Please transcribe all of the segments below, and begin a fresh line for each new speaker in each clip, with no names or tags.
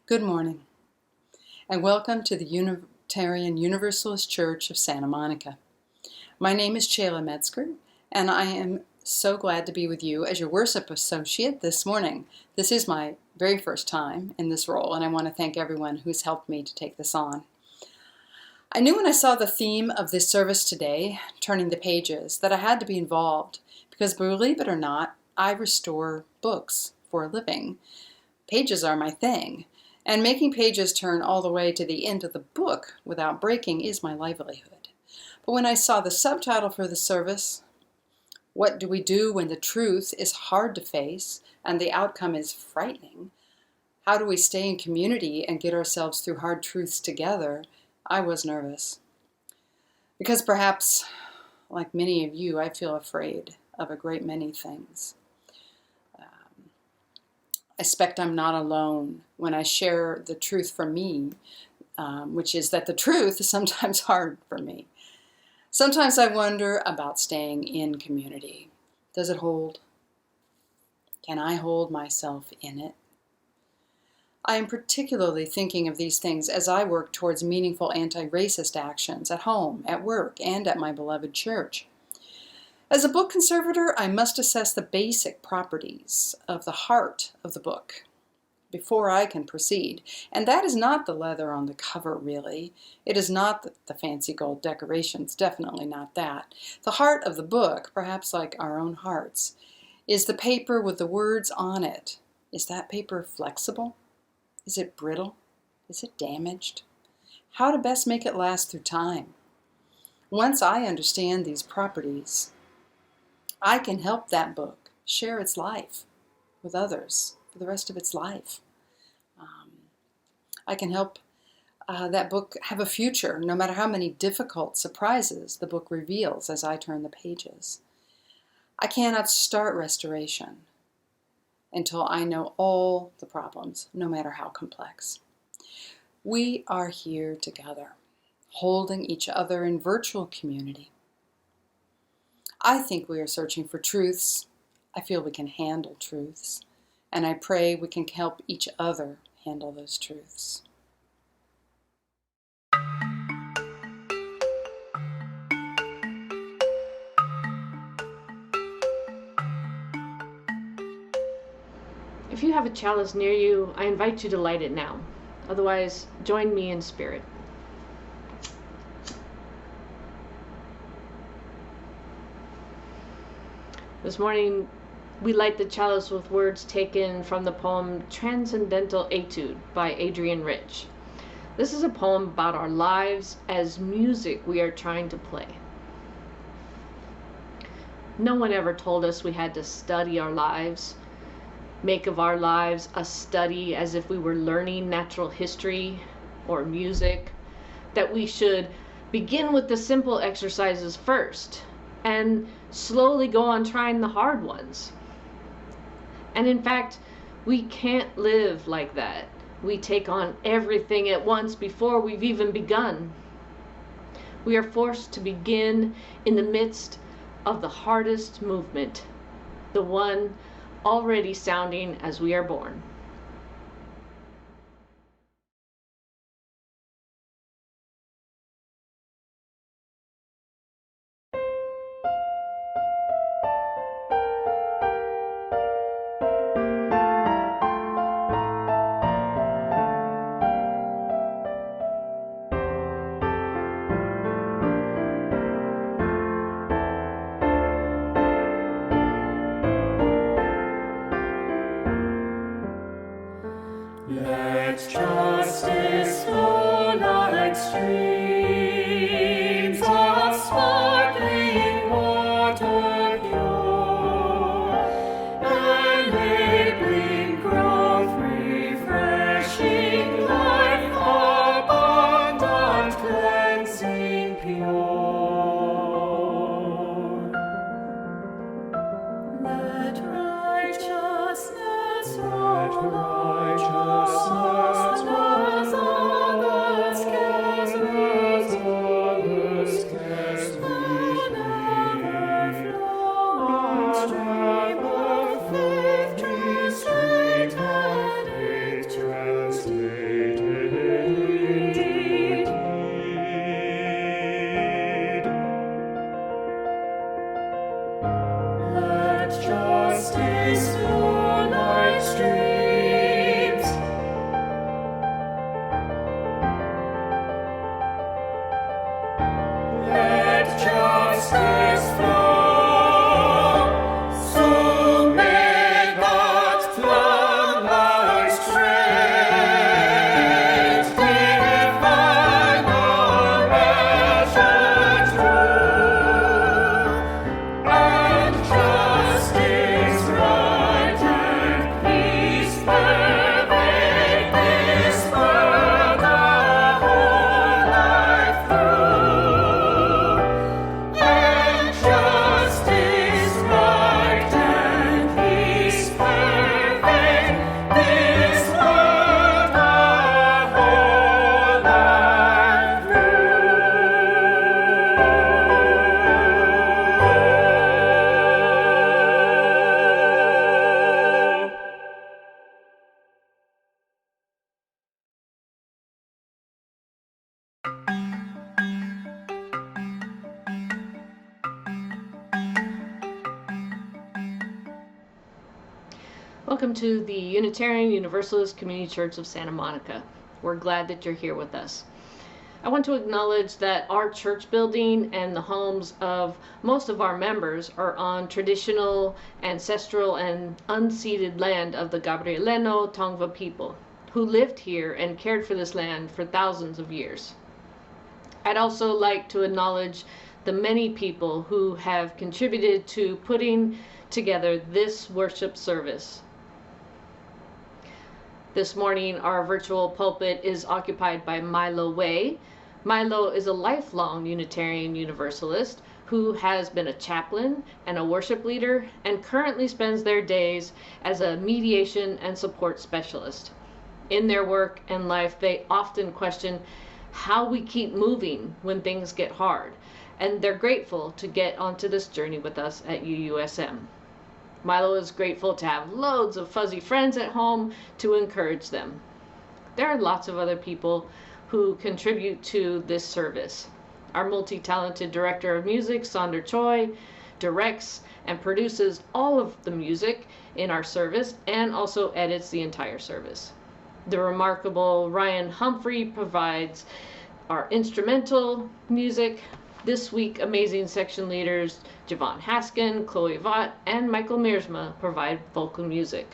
Good morning, and welcome to the Unitarian Universalist Church of Santa Monica. My name is Chayla Metzger, and I am so glad to be with you as your worship associate this morning. This is my very first time in this role, and I want to thank everyone who's helped me to take this on. I knew when I saw the theme of this service today, turning the pages, that I had to be involved, because believe it or not, I restore books for a living. Pages are my thing. And making pages turn all the way to the end of the book without breaking is my livelihood. But when I saw the subtitle for the service, "What do we do when the truth is hard to face and the outcome is frightening? How do we stay in community and get ourselves through hard truths together?" I was nervous. Because perhaps, like many of you, I feel afraid of a great many things. I suspect I'm not alone when I share the truth from me, which is that the truth is sometimes hard for me. Sometimes I wonder about staying in community. Does it hold? Can I hold myself in it? I am particularly thinking of these things as I work towards meaningful anti-racist actions at home, at work, and at my beloved church. As a book conservator, I must assess the basic properties of the heart of the book before I can proceed. And that is not the leather on the cover, really. It is not the fancy gold decorations, definitely not that. The heart of the book, perhaps like our own hearts, is the paper with the words on it. Is that paper flexible? Is it brittle? Is it damaged? How to best make it last through time? Once I understand these properties, I can help that book share its life with others for the rest of its life. I can help that book have a future, no matter how many difficult surprises the book reveals as I turn the pages. I cannot start restoration until I know all the problems, no matter how complex. We are here together, holding each other in virtual community. I think we are searching for truths. I feel we can handle truths, and I pray we can help each other handle those truths.
If you have a chalice near you, I invite you to light it now. Otherwise, join me in spirit. This morning, we light the chalice with words taken from the poem Transcendental Etude by Adrienne Rich. This is a poem about our lives as music we are trying to play. No one ever told us we had to study our lives, make of our lives a study as if we were learning natural history or music, that we should begin with the simple exercises first and slowly go on trying the hard ones. And in fact, we can't live like that. We take on everything at once before we've even begun. We are forced to begin in the midst of the hardest movement, the one already sounding as we are born. Welcome to the Unitarian Universalist Community Church of Santa Monica. We're glad that you're here with us. I want to acknowledge that our church building and the homes of most of our members are on traditional, ancestral, and unceded land of the Gabrieleno Tongva people, who lived here and cared for this land for thousands of years. I'd also like to acknowledge the many people who have contributed to putting together this worship service. This morning, our virtual pulpit is occupied by Mylo Way. Mylo is a lifelong Unitarian Universalist who has been a chaplain and a worship leader and currently spends their days as a mediation and support specialist. In their work and life, they often question how we keep moving when things get hard, and they're grateful to get onto this journey with us at UUSM. Mylo is grateful to have loads of fuzzy friends at home to encourage them. There are lots of other people who contribute to this service. Our multi-talented director of music, Sandra Choi, directs and produces all of the music in our service and also edits the entire service. The remarkable Ryan Humphrey provides our instrumental music. This week, amazing section leaders Javon Haskin, Chloe Vaught, and Michael Meersma provide vocal music.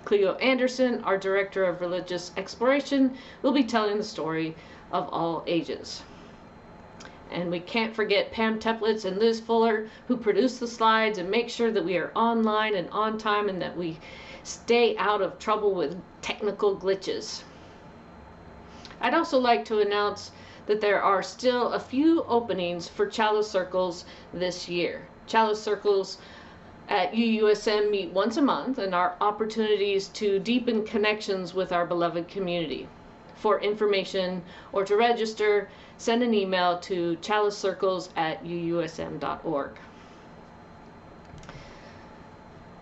Cleo Anderson, our Director of Religious Exploration, will be telling the story of all ages. And we can't forget Pam Teplitz and Liz Fuller, who produce the slides and make sure that we are online and on time and that we stay out of trouble with technical glitches. I'd also like to announce that there are still a few openings for Chalice Circles this year. Chalice Circles at UUSM meet once a month and are opportunities to deepen connections with our beloved community. For information or to register, send an email to chalicecircles@uusm.org.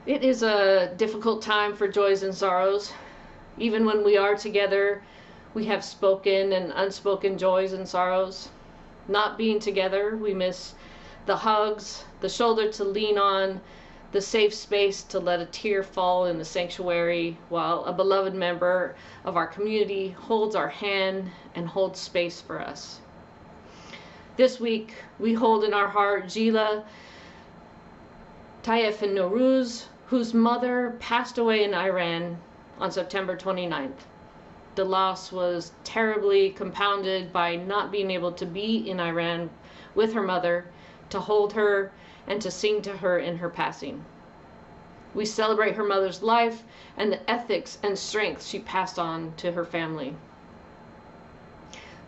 It is a difficult time for joys and sorrows. Even when we are together, we have spoken and unspoken joys and sorrows. Not being together, we miss the hugs, the shoulder to lean on, the safe space to let a tear fall in the sanctuary while a beloved member of our community holds our hand and holds space for us. This week, we hold in our heart Gila Taif and Nowruz, whose mother passed away in Iran on September 29th. The loss was terribly compounded by not being able to be in Iran with her mother, to hold her, and to sing to her in her passing. We celebrate her mother's life and the ethics and strength she passed on to her family.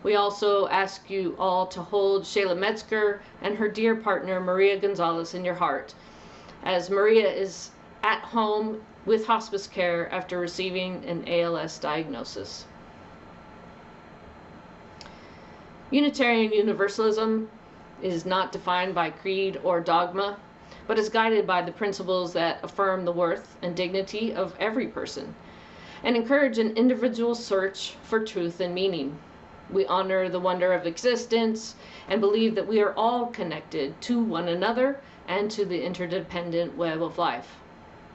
We also ask you all to hold Shayla Metzger and her dear partner Maria Gonzalez in your heart, as Maria is at home with hospice care after receiving an ALS diagnosis. Unitarian Universalism is not defined by creed or dogma, but is guided by the principles that affirm the worth and dignity of every person and encourage an individual search for truth and meaning. We honor the wonder of existence and believe that we are all connected to one another and to the interdependent web of life.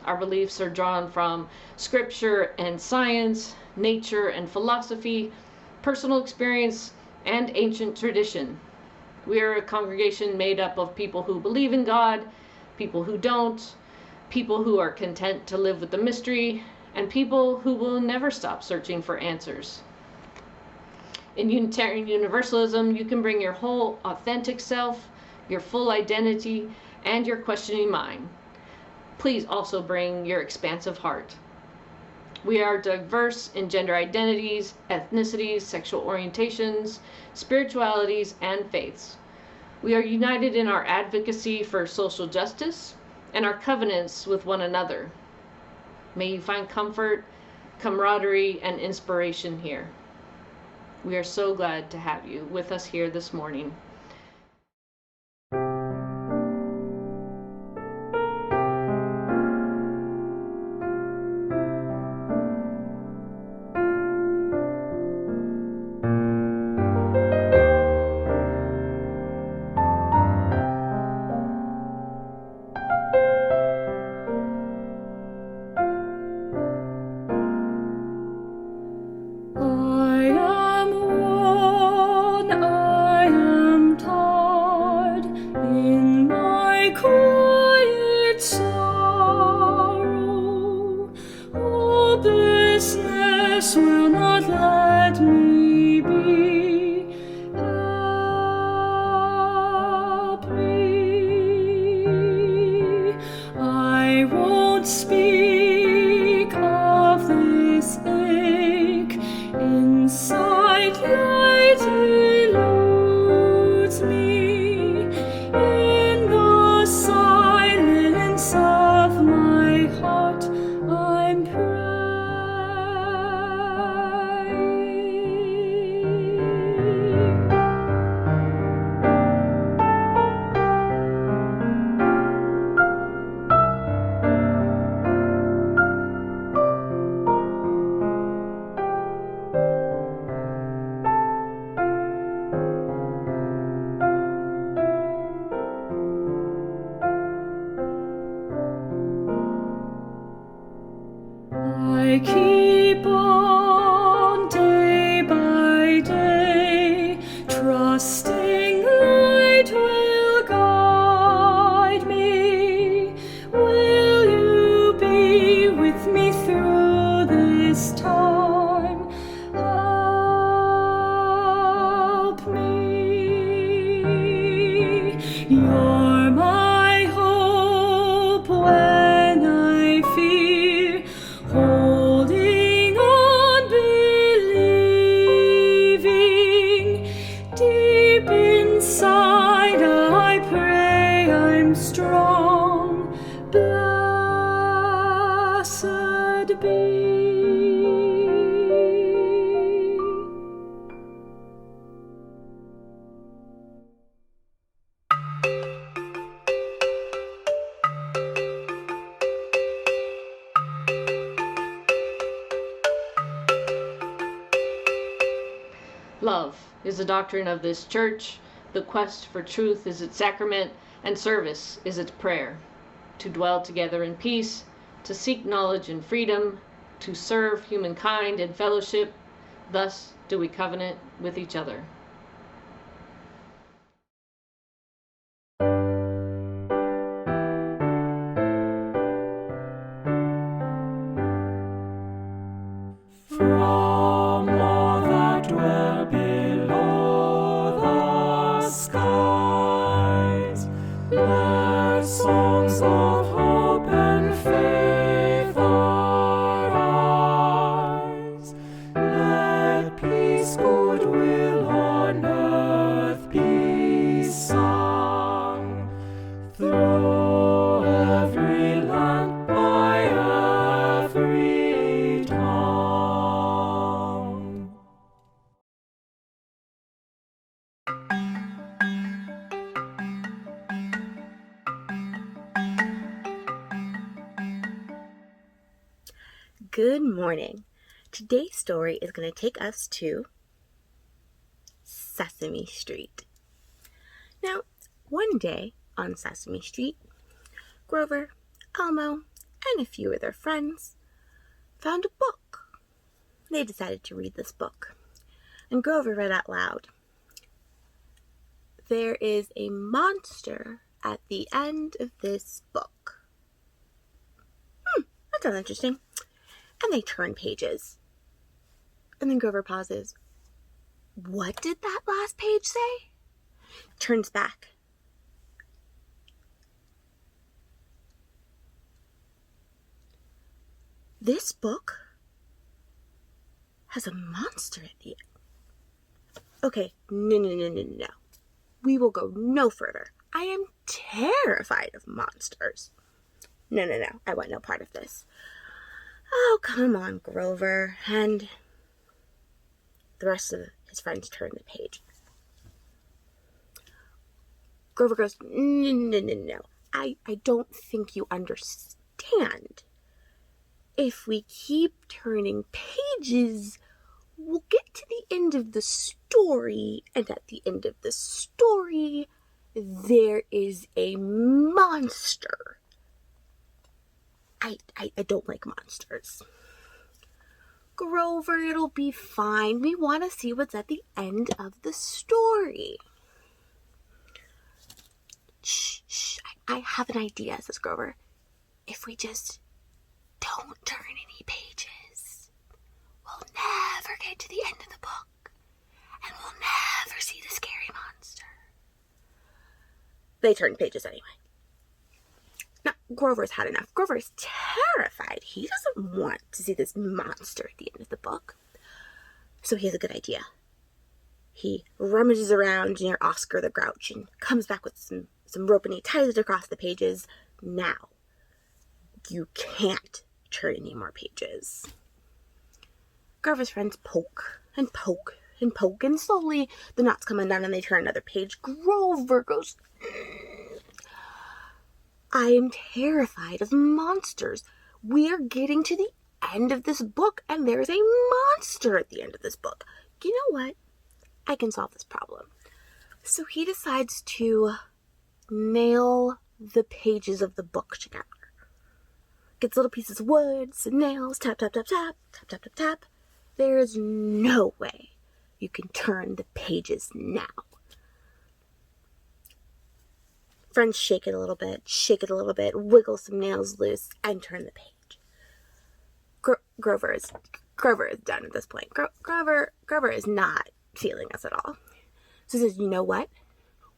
Our beliefs are drawn from scripture and science, nature and philosophy, personal experience, and ancient tradition. We are a congregation made up of people who believe in God, people who don't, people who are content to live with the mystery, and people who will never stop searching for answers. In Unitarian Universalism, you can bring your whole authentic self, your full identity, and your questioning mind. Please also bring your expansive heart. We are diverse in gender identities, ethnicities, sexual orientations, spiritualities, and faiths. We are united in our advocacy for social justice and our covenants with one another. May you find comfort, camaraderie, and inspiration here. We are so glad to have you with us here this morning. Love is the doctrine of this church, the quest for truth is its sacrament, and service is its prayer. To dwell together in peace, to seek knowledge and freedom, to serve humankind in fellowship, thus do we covenant with each other.
Good morning. Today's story is going to take us to Sesame Street. Now, one day on Sesame Street, Grover, Elmo, and a few of their friends found a book. They decided to read this book, and Grover read out loud, there is a monster at the end of this book. That sounds interesting. And they turn pages. And then Grover pauses. What did that last page say? Turns back. This book has a monster at the end. Okay, no. We will go no further. I am terrified of monsters. No. I want no part of this. Oh, come on, Grover. And the rest of his friends turn the page. Grover goes, no. I don't think you understand. If we keep turning pages, we'll get to the end of the story, and at the end of the story, there is a monster. I don't like monsters. Grover, it'll be fine. We want to see what's at the end of the story. Shh. I have an idea, says Grover. If we just don't turn any pages, we'll never get to the end of the book, and we'll never see the scary monster. They turn pages anyway. Now, Grover's had enough. Grover's terrified. He doesn't want to see this monster at the end of the book. So he has a good idea. He rummages around near Oscar the Grouch and comes back with some rope, and he ties it across the pages. Now, you can't turn any more pages. Grover's friends poke, and slowly the knots come undone and they turn another page. Grover goes, I am terrified of monsters. We are getting to the end of this book, and there's a monster at the end of this book. You know what? I can solve this problem. So he decides to nail the pages of the book together. Gets little pieces of wood, some nails, tap. There is no way you can turn the pages now. Friends shake it a little bit, wiggle some nails loose, and turn the page. Grover is done at this point. Grover is not feeling us at all. So he says, you know what?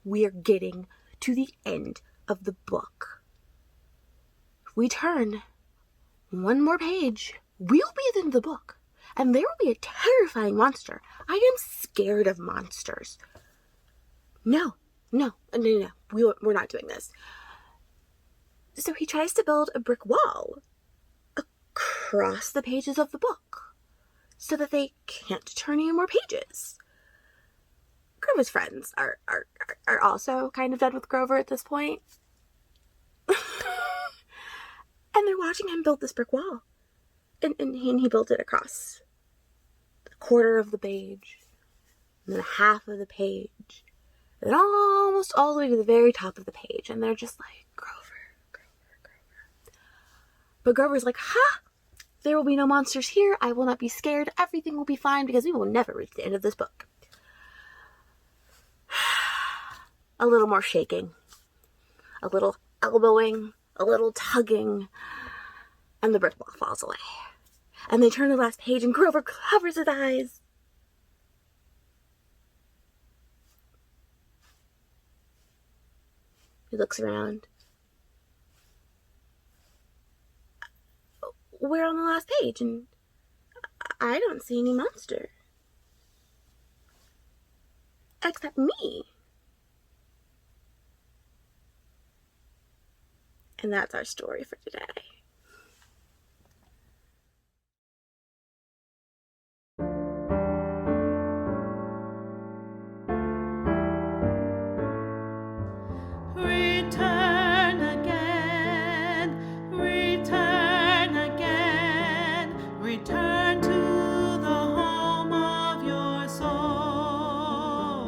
We're getting to the end of the book. If we turn one more page, we'll be at the end of the book, and there will be a terrifying monster. I am scared of monsters. No. We're not doing this. So he tries to build a brick wall across the pages of the book so that they can't turn any more pages. Grover's friends are also kind of done with Grover at this point. And they're watching him build this brick wall. And he built it across a quarter of the page, and then a half of the page, and almost all the way to the very top of the page. And they're just like, Grover. But Grover's like, there will be no monsters here. I will not be scared. Everything will be fine because we will never reach the end of this book. A little more shaking, a little elbowing, a little tugging, and the brick wall falls away. And they turn the last page, and Grover covers his eyes. He looks around. We're on the last page, and I don't see any monster. Except me. And that's our story for today.
Return to the home of your soul.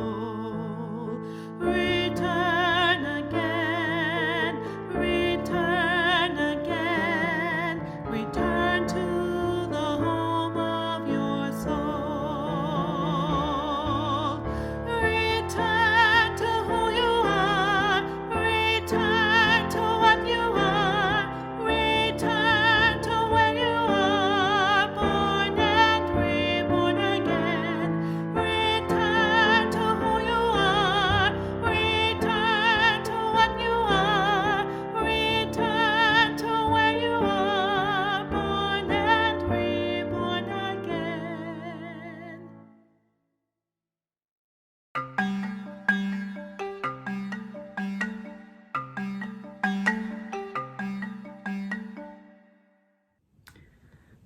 Return again, return again.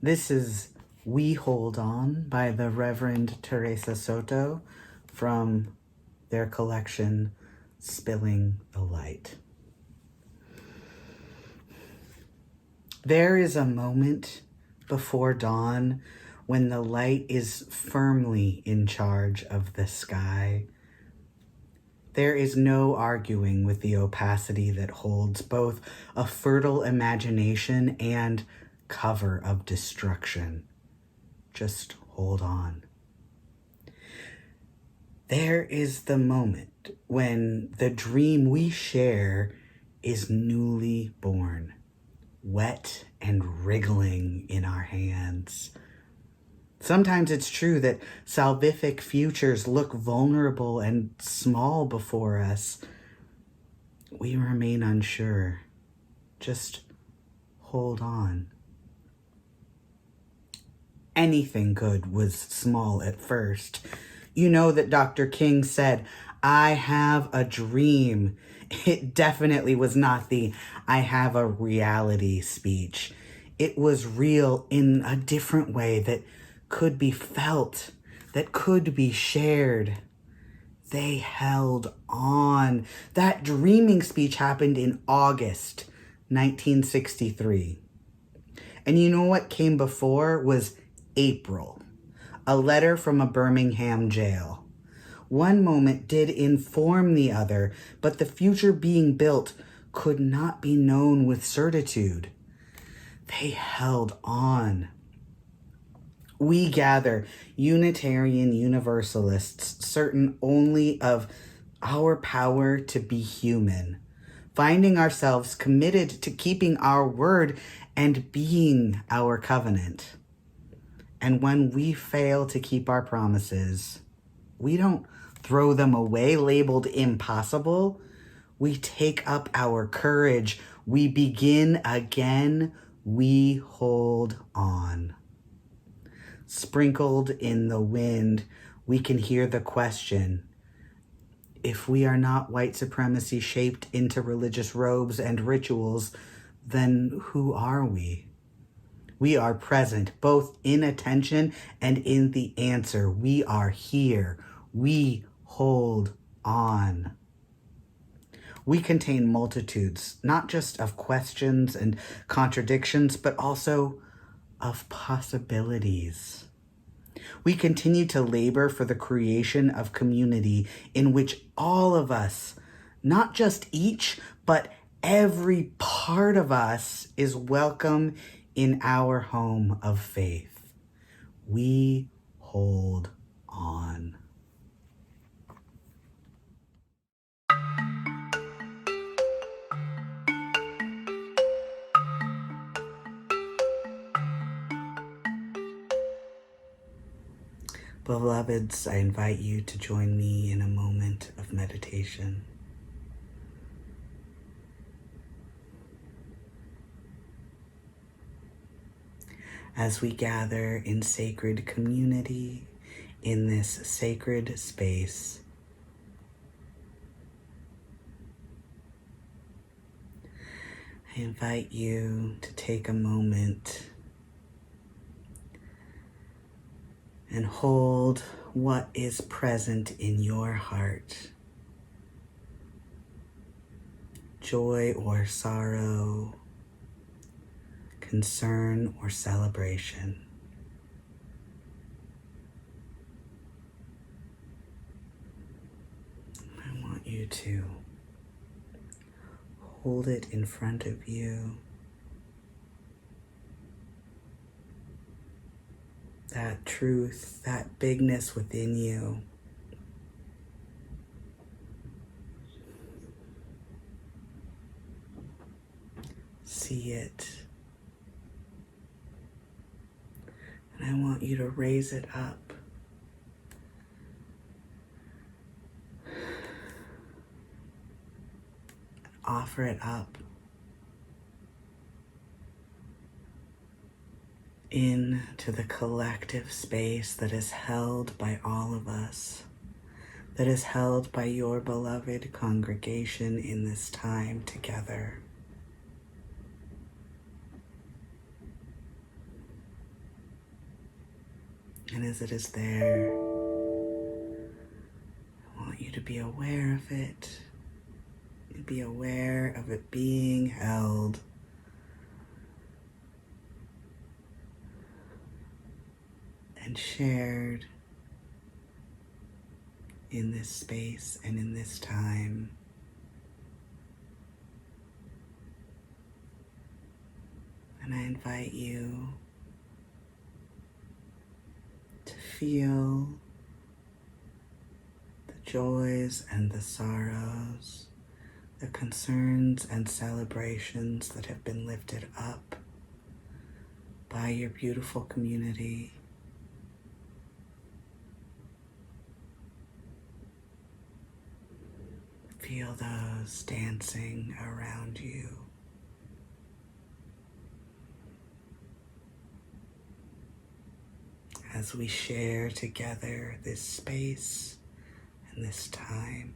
This is We Hold On by the Reverend Teresa Soto from their collection Spilling the Light. There is a moment before dawn when the light is firmly in charge of the sky. There is no arguing with the opacity that holds both a fertile imagination and cover of destruction. Just hold on. There is the moment when the dream we share is newly born, wet and wriggling in our hands. Sometimes it's true that salvific futures look vulnerable and small before us. We remain unsure. Just hold on. Anything good was small at first. You know that Dr. King said, "I have a dream." It definitely was not the "I have a reality" speech. It was real in a different way that could be felt, that could be shared. They held on. That dreaming speech happened in August 1963. And you know what came before was April, a letter from a Birmingham jail. One moment did inform the other, but the future being built could not be known with certitude. They held on. We gather, Unitarian Universalists, certain only of our power to be human, finding ourselves committed to keeping our word and being our covenant. And when we fail to keep our promises, we don't throw them away labeled impossible. We take up our courage. We begin again. We hold on. Sprinkled in the wind, we can hear the question, if we are not white supremacy shaped into religious robes and rituals, then who are we? We are present, both in attention and in the answer. We are here. We hold on. We contain multitudes, not just of questions and contradictions, but also of possibilities. We continue to labor for the creation of community in which all of us, not just each, but every part of us is welcome in our home of faith. We hold on. Beloveds, I invite you to join me in a moment of meditation. As we gather in sacred community, in this sacred space, I invite you to take a moment and hold what is present in your heart. Joy or sorrow, concern or celebration. I want you to hold it in front of you. That truth, that bigness within you. See it. And I want you to raise it up. Offer it up into the collective space that is held by all of us, that is held by your beloved congregation in this time together. And as it is there, I want you to be aware of it. Be aware of it being held. And shared in this space and in this time. And I invite you to feel the joys and the sorrows, the concerns and celebrations that have been lifted up by your beautiful community. Feel those dancing around you. As we share together this space and this time.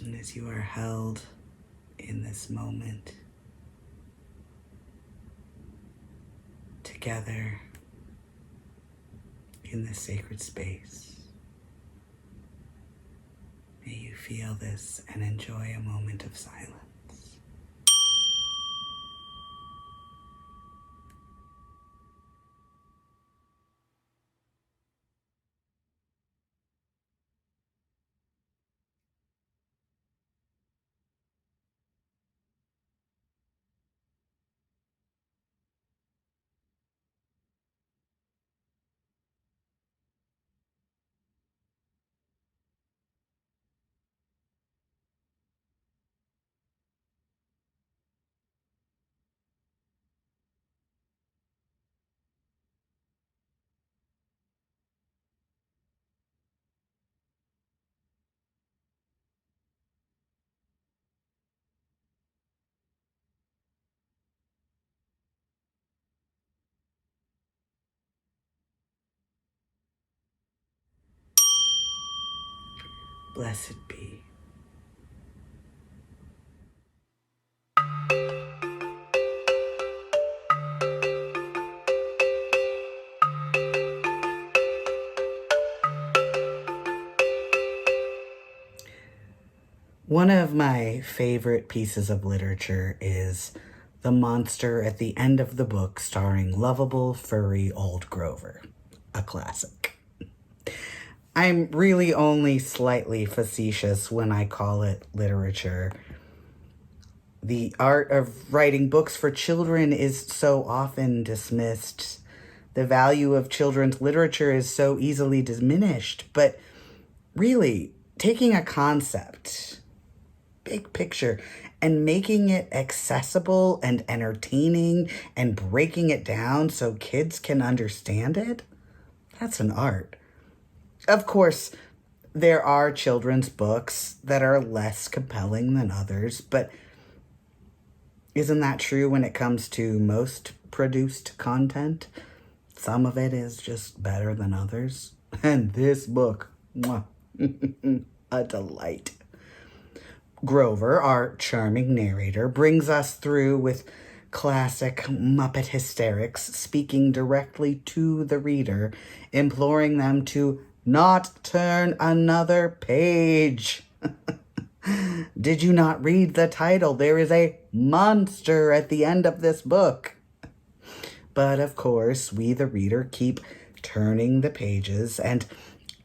And as you are held in this moment together in this sacred space, may you feel this and enjoy a moment of silence. Blessed be. One of my favorite pieces of literature is The Monster at the End of the Book, starring lovable, furry old Grover, a classic. I'm really only slightly facetious when I call it literature. The art of writing books for children is so often dismissed. The value of children's literature is so easily diminished. But really, taking a concept, big picture, and making it accessible and entertaining and breaking it down so kids can understand it, that's an art. Of course, there are children's books that are less compelling than others, but isn't that true when it comes to most produced content? Some of it is just better than others. And this book, mwah, a delight. Grover, our charming narrator, brings us through with classic Muppet hysterics, speaking directly to the reader, imploring them to not turn another page. Did you not read the title? There is a monster at the end of this book. But of course, we, the reader, keep turning the pages, and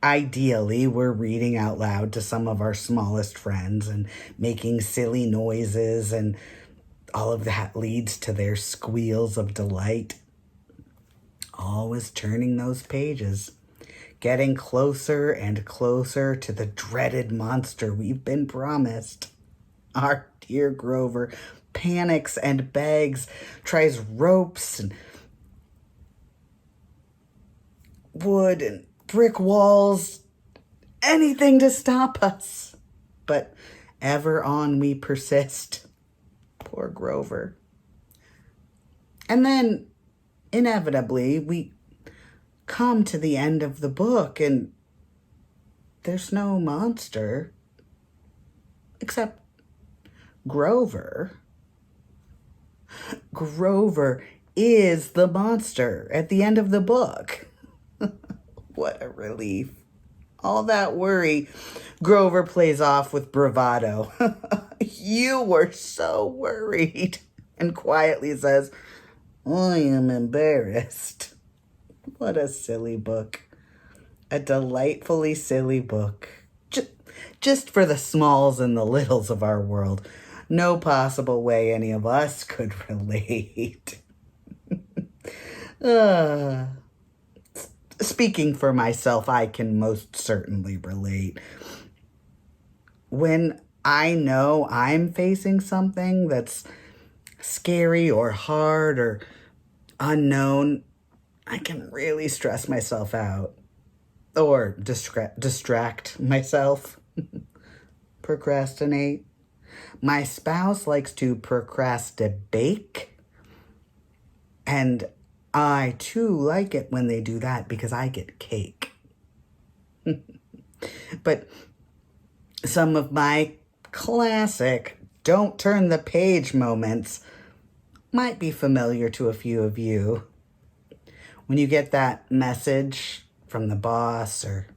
ideally, we're reading out loud to some of our smallest friends and making silly noises, and all of that leads to their squeals of delight. Always turning those pages, getting closer and closer to the dreaded monster we've been promised. Our dear Grover panics and begs, tries ropes and wood and brick walls, anything to stop us. But ever on we persist. Poor Grover. And then, inevitably, we come to the end of the book and there's no monster except Grover. Grover is the monster at the end of the book. What a relief. All that worry, Grover plays off with bravado. You were so worried. And quietly says, I am embarrassed. What a silly book. A delightfully silly book. Just for the smalls and the littles of our world. No possible way any of us could relate. Speaking for myself, I can most certainly relate. When I know I'm facing something that's scary or hard or unknown, I can really stress myself out. Or distract myself. Procrastinate. My spouse likes to procrastinate. And I too like it when they do that because I get cake. But some of my classic don't turn the page moments might be familiar to a few of you. When you get that message from the boss or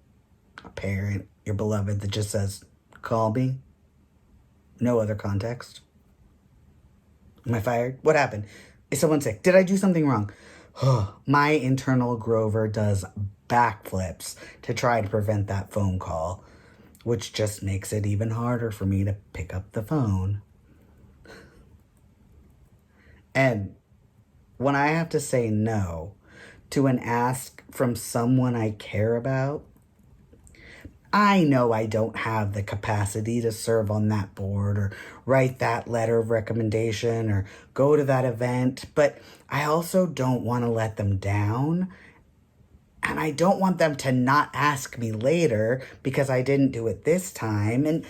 a parent, your beloved, that just says, call me. No other context. Am I fired? What happened? Is someone sick? Did I do something wrong? My internal Grover does backflips to try to prevent that phone call, which just makes it even harder for me to pick up the phone. And when I have to say no to an ask from someone I care about, I know I don't have the capacity to serve on that board or write that letter of recommendation or go to that event, but I also don't want to let them down. And I don't want them to not ask me later because I didn't do it this time. And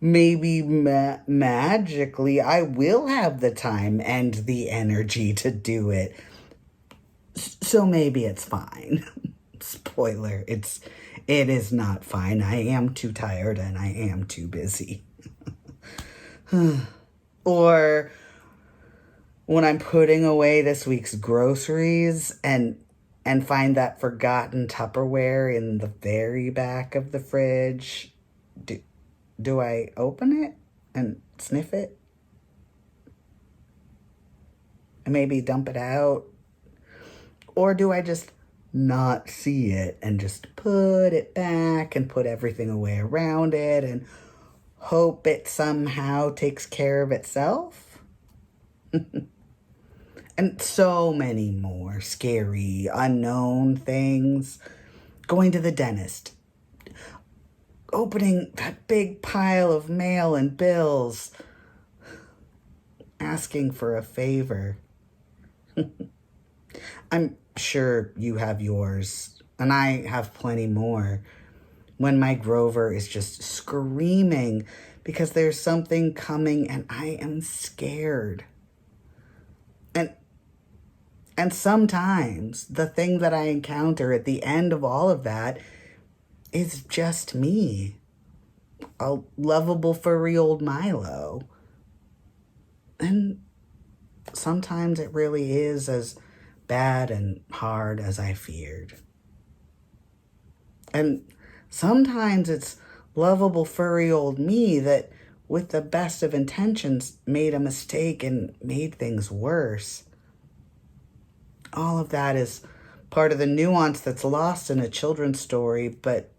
maybe magically I will have the time and the energy to do it. So maybe it's fine. Spoiler, it is not fine. I am too tired and I am too busy. Or when I'm putting away this week's groceries and find that forgotten Tupperware in the very back of the fridge, do I open it and sniff it? And maybe dump it out? Or do I just not see it and just put it back and put everything away around it and hope it somehow takes care of itself? And so many more scary, unknown things. Going to the dentist. Opening that big pile of mail and bills. Asking for a favor. I'm sure you have yours, and I have plenty more. When my Grover is just screaming because there's something coming and I am scared. And sometimes the thing that I encounter at the end of all of that is just me. A lovable, furry old Mylo. And sometimes it really is as bad and hard as I feared. And sometimes it's lovable, furry old me that, with the best of intentions, made a mistake and made things worse. All of that is part of the nuance that's lost in a children's story, but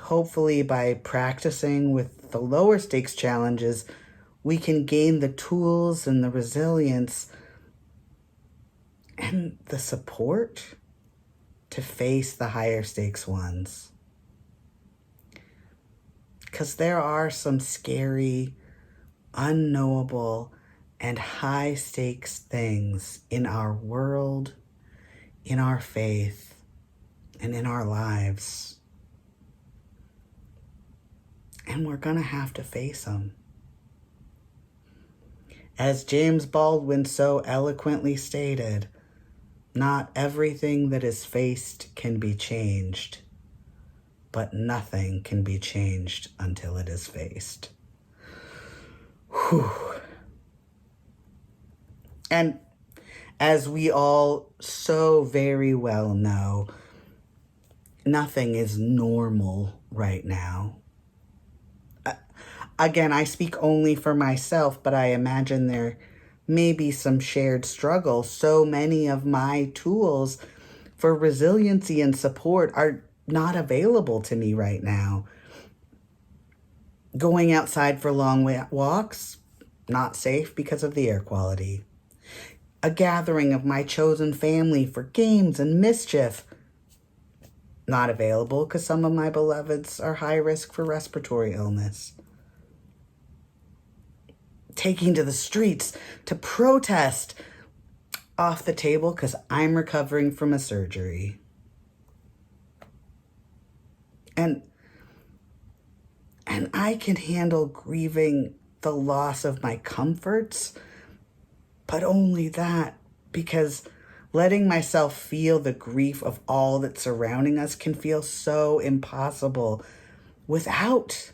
hopefully by practicing with the lower stakes challenges, we can gain the tools and the resilience and the support to face the higher stakes ones. Because there are some scary, unknowable, and high stakes things in our world, in our faith, and in our lives. And we're gonna have to face them. As James Baldwin so eloquently stated, not everything that is faced can be changed, but nothing can be changed until it is faced. Whew. And as we all so very well know, nothing is normal right now. Again, I speak only for myself, but I imagine there may be some shared struggle. So many of my tools for resiliency and support are not available to me right now. Going outside for long walks, not safe because of the air quality. A gathering of my chosen family for games and mischief, not available because some of my beloveds are high risk for respiratory illness. Taking to the streets to protest, off the table because I'm recovering from a surgery. And I can handle grieving the loss of my comforts, but only that, because letting myself feel the grief of all that's surrounding us can feel so impossible without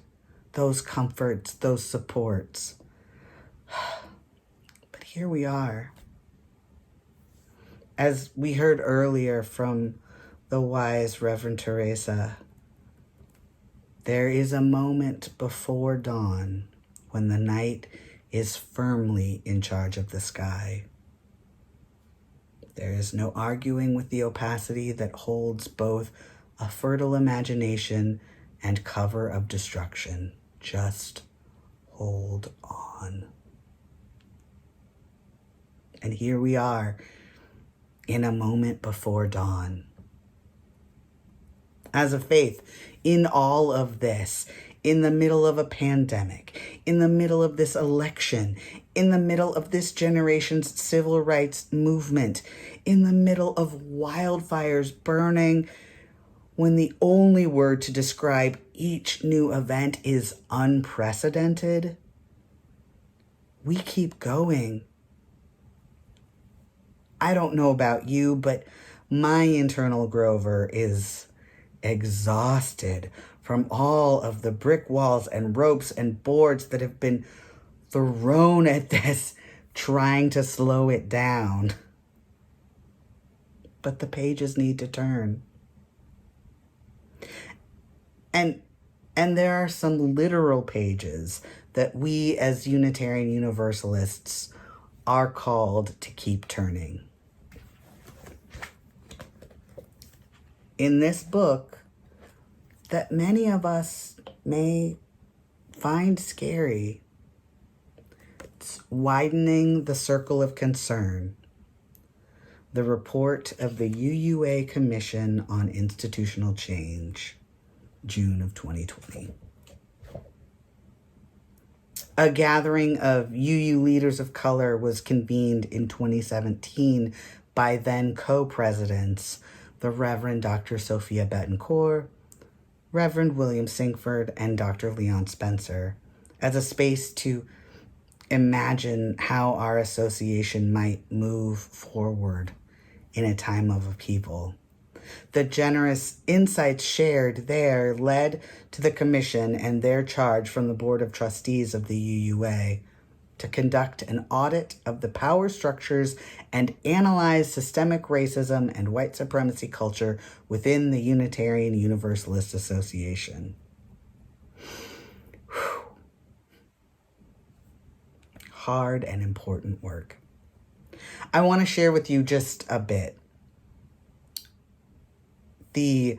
those comforts, those supports. But here we are. As we heard earlier from the wise Reverend Teresa, there is a moment before dawn when the night is firmly in charge of the sky. There is no arguing with the opacity that holds both a fertile imagination and cover of destruction. Just hold on. And here we are in a moment before dawn. As a faith, in all of this, in the middle of a pandemic, in the middle of this election, in the middle of this generation's civil rights movement, in the middle of wildfires burning, when the only word to describe each new event is unprecedented, we keep going. I don't know about you, but my internal Grover is exhausted from all of the brick walls and ropes and boards that have been thrown at this, trying to slow it down. But the pages need to turn. And there are some literal pages that we as Unitarian Universalists are called to keep turning. In this book that many of us may find scary, it's Widening the Circle of Concern, the report of the UUA Commission on Institutional Change, June of 2020. A gathering of UU leaders of color was convened in 2017 by then co-presidents, the Reverend Dr. Sophia Betancourt, Reverend William Sinkford, and Dr. Leon Spencer, as a space to imagine how our association might move forward in a time of upheaval. The generous insights shared there led to the commission and their charge from the Board of Trustees of the UUA to conduct an audit of the power structures and analyze systemic racism and white supremacy culture within the Unitarian Universalist Association. Whew. Hard and important work. I want to share with you just a bit. The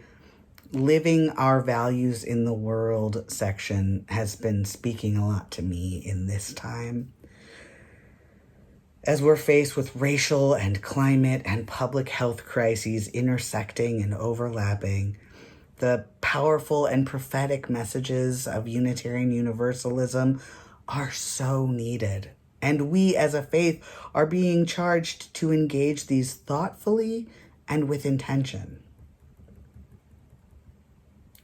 Living Our Values in the World section has been speaking a lot to me in this time. As we're faced with racial and climate and public health crises intersecting and overlapping, the powerful and prophetic messages of Unitarian Universalism are so needed. And we as a faith are being charged to engage these thoughtfully and with intention.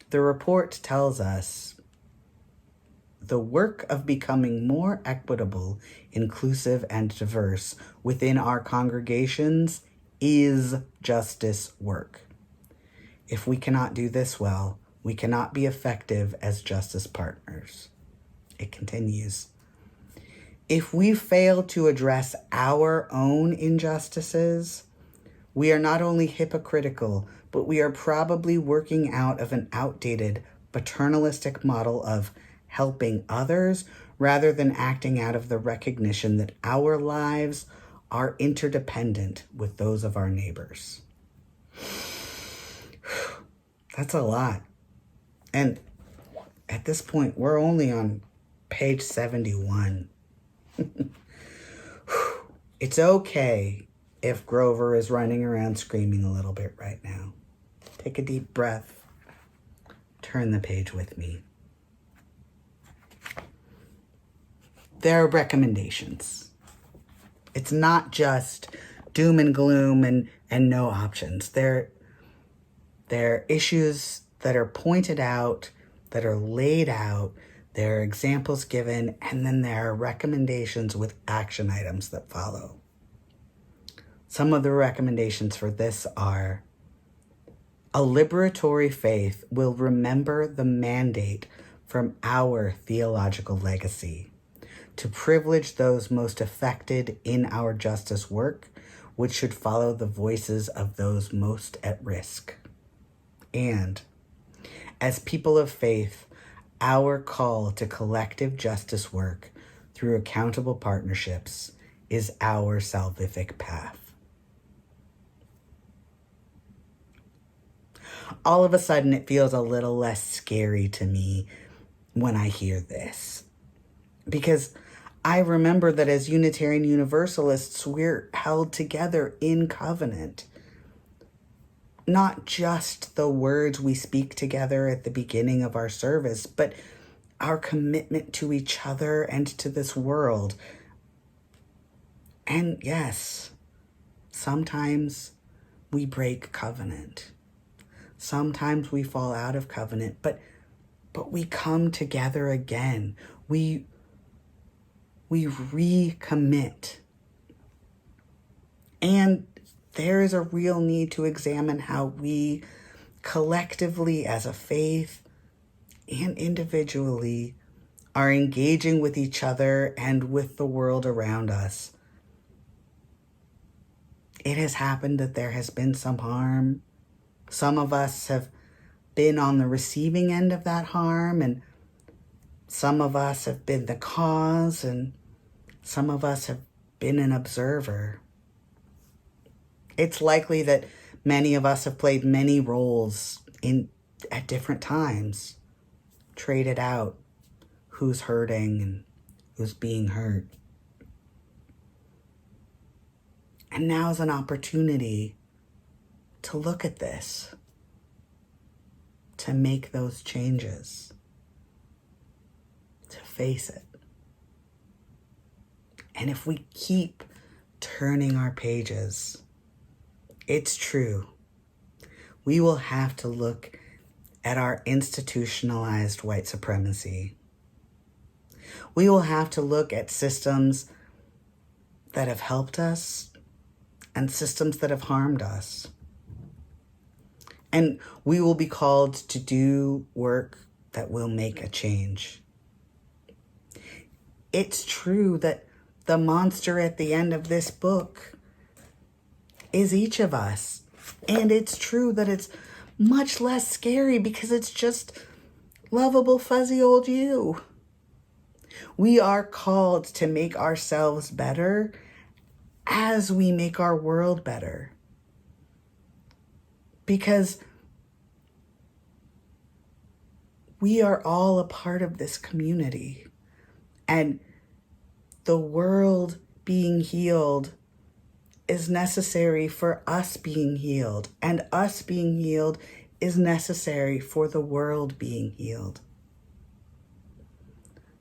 The report tells us the work of becoming more equitable, inclusive, and diverse within our congregations is justice work. If we cannot do this well, we cannot be effective as justice partners. It continues. If we fail to address our own injustices, we are not only hypocritical, but we are probably working out of an outdated paternalistic model of helping others rather than acting out of the recognition that our lives are interdependent with those of our neighbors. That's a lot. And at this point, we're only on page 71. It's okay if Grover is running around screaming a little bit right now. Take a deep breath. Turn the page with me. There are recommendations. It's not just doom and gloom and no options. There are issues that are pointed out, that are laid out, there are examples given, and then there are recommendations with action items that follow. Some of the recommendations for this are: a liberatory faith will remember the mandate from our theological legacy to privilege those most affected in our justice work, which should follow the voices of those most at risk. And as people of faith, our call to collective justice work through accountable partnerships is our salvific path. All of a sudden, it feels a little less scary to me when I hear this, because I remember that as Unitarian Universalists, we're held together in covenant. Not just the words we speak together at the beginning of our service, but our commitment to each other and to this world. And yes, sometimes we break covenant. Sometimes we fall out of covenant, but we come together again. We recommit. And there is a real need to examine how we collectively as a faith and individually are engaging with each other and with the world around us. It has happened that there has been some harm. Some of us have been on the receiving end of that harm, and some of us have been the cause, and some of us have been an observer. It's likely that many of us have played many roles at different times, traded out who's hurting and who's being hurt. And now is an opportunity to look at this, to make those changes, to face it. And if we keep turning our pages, it's true, we will have to look at our institutionalized white supremacy. We will have to look at systems that have helped us and systems that have harmed us. And we will be called to do work that will make a change. It's true that the monster at the end of this book is each of us. And it's true that it's much less scary because it's just lovable, fuzzy old you. We are called to make ourselves better as we make our world better. Because we are all a part of this community. And the world being healed is necessary for us being healed. And us being healed is necessary for the world being healed.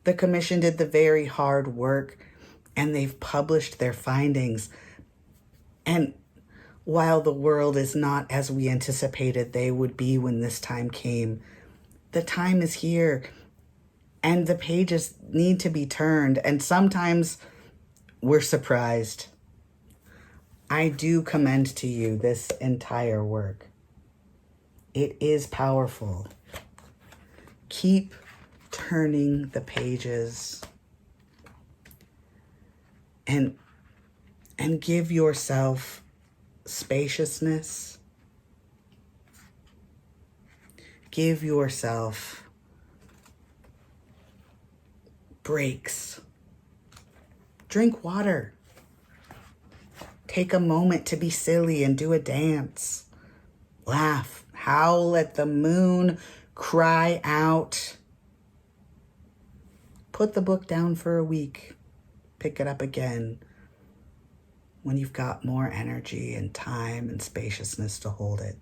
The commission did the very hard work, and they've published their findings. And while the world is not as we anticipated they would be when this time came, the time is here, and the pages need to be turned, and sometimes we're surprised. I do commend to you this entire work. It is powerful. Keep turning the pages. and give yourself spaciousness. Give yourself breaks. Drink water. Take a moment to be silly and do a dance. Laugh, howl at the moon, cry out. Put the book down for a week. Pick it up again when you've got more energy and time and spaciousness to hold it.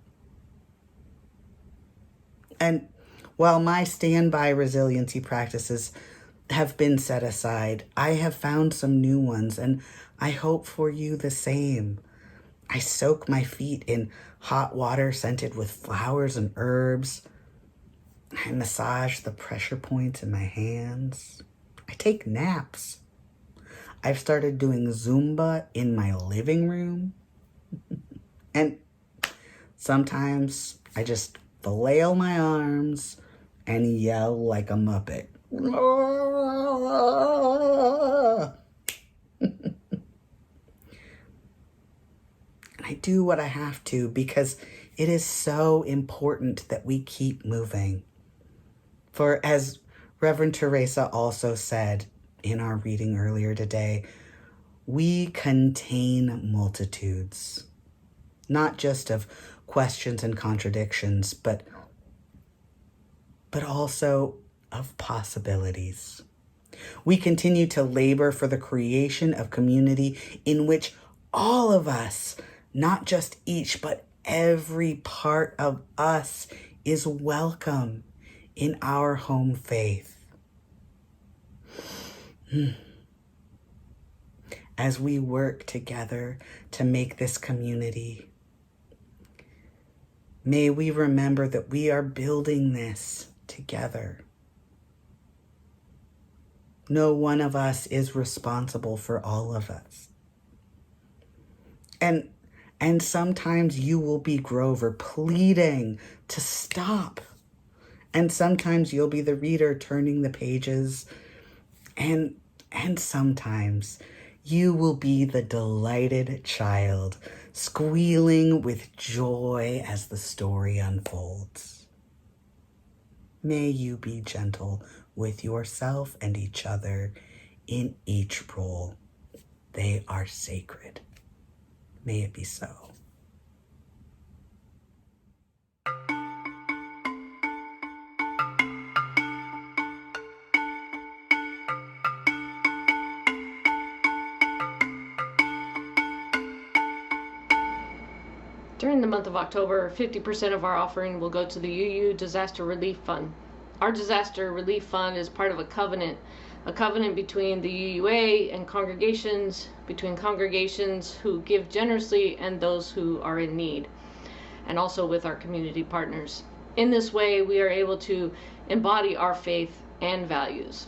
And while my standby resiliency practices have been set aside, I have found some new ones, and I hope for you the same. I soak my feet in hot water scented with flowers and herbs. I massage the pressure points in my hands. I take naps. I've started doing Zumba in my living room. And sometimes I just flail my arms and yell like a Muppet. I do what I have to because it is so important that we keep moving. For as Reverend Teresa also said in our reading earlier today, we contain multitudes, not just of questions and contradictions, but also of possibilities. We continue to labor for the creation of community in which all of us, not just each, but every part of us is welcome in our home faith. As we work together to make this community, may we remember that we are building this together. No one of us is responsible for all of us. And sometimes you will be Grover pleading to stop. And sometimes you'll be the reader turning the pages. And sometimes you will be the delighted child squealing with joy as the story unfolds. May you be gentle with yourself and each other in each role. They are sacred. May it be so.
During the month of October, 50% of our offering will go to the UU Disaster Relief Fund. Our Disaster Relief Fund is part of a covenant between the UUA and congregations, between congregations who give generously and those who are in need, and also with our community partners. In this way, we are able to embody our faith and values.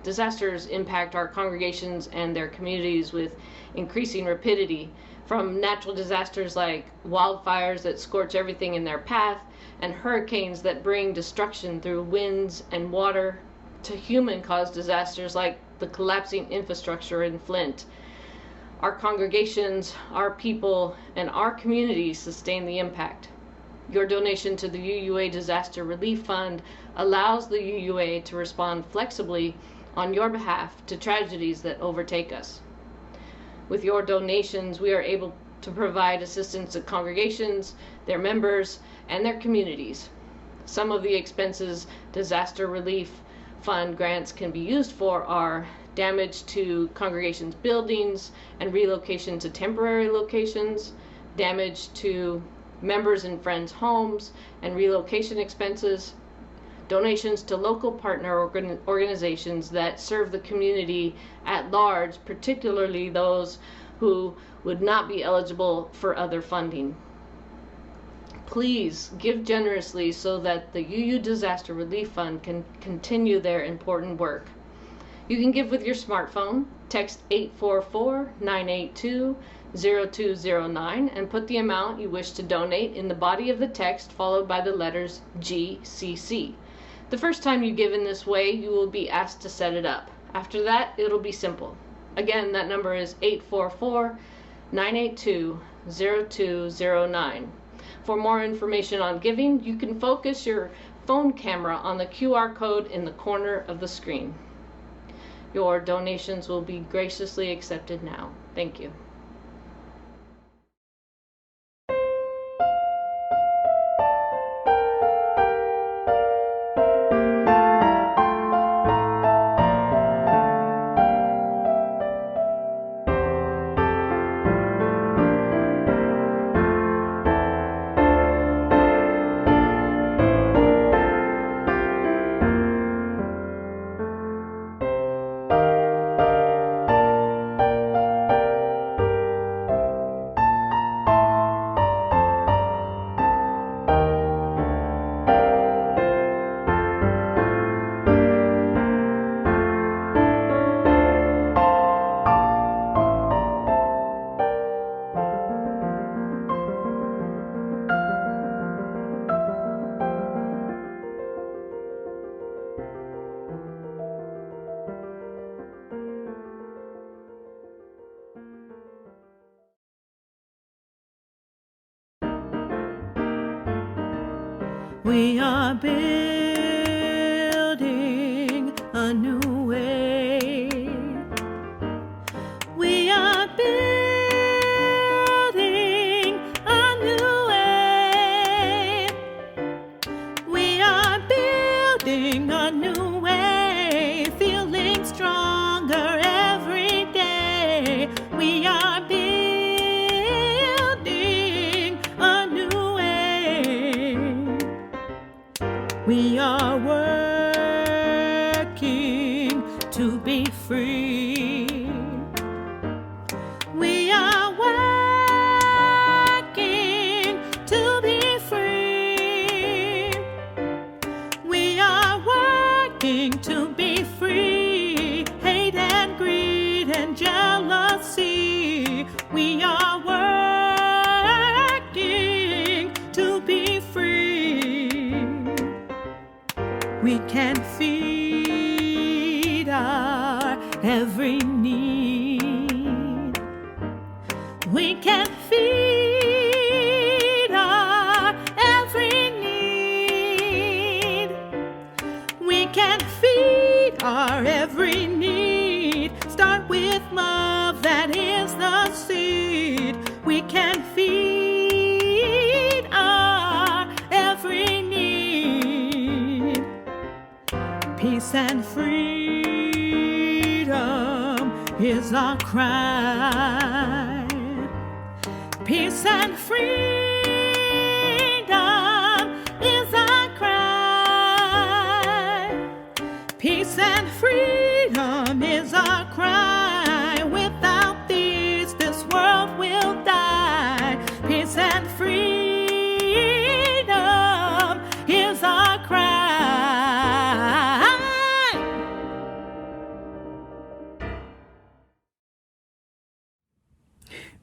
Disasters impact our congregations and their communities with increasing rapidity, from natural disasters like wildfires that scorch everything in their path and hurricanes that bring destruction through winds and water, to human-caused disasters like the collapsing infrastructure in Flint. Our congregations, our people, and our communities sustain the impact. Your donation to the UUA Disaster Relief Fund allows the UUA to respond flexibly on your behalf to tragedies that overtake us. With your donations, we are able to provide assistance to congregations, their members, and their communities. Some of the expenses Disaster Relief Fund grants can be used for are damage to congregations' buildings and relocation to temporary locations, damage to members' and friends' homes and relocation expenses, donations to local partner organizations that serve the community at large, particularly those who would not be eligible for other funding. Please give generously so that the UU Disaster Relief Fund can continue their important work. You can give with your smartphone, text 844-982-0209 and put the amount you wish to donate in the body of the text followed by the letters GCC. The first time you give in this way, you will be asked to set it up. After that, it'll be simple. Again, that number is 844-982-0209. For more information on giving, you can focus your phone camera on the QR code in the corner of the screen. Your donations will be graciously accepted now. Thank you.
We are building a new way. We are building a new way. We are building a new way, feeling stronger every day. We are building a new way. We are working to be free. We are working to be free. We are working to be free. Hate and greed and jealousy. We are working to be free. We can feed our every need. We can feed our every need. We can feed our every need. Start with love, that is the seed. We can feed our every need. Peace and freedom is our cry. Peace and freedom is our cry. Peace and freedom is our cry. Without these, this world will die. Peace and freedom is our cry.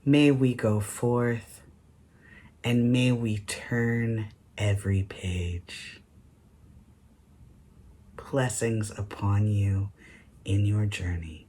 May we go forth, and may we turn every page. Blessings upon you in your journey.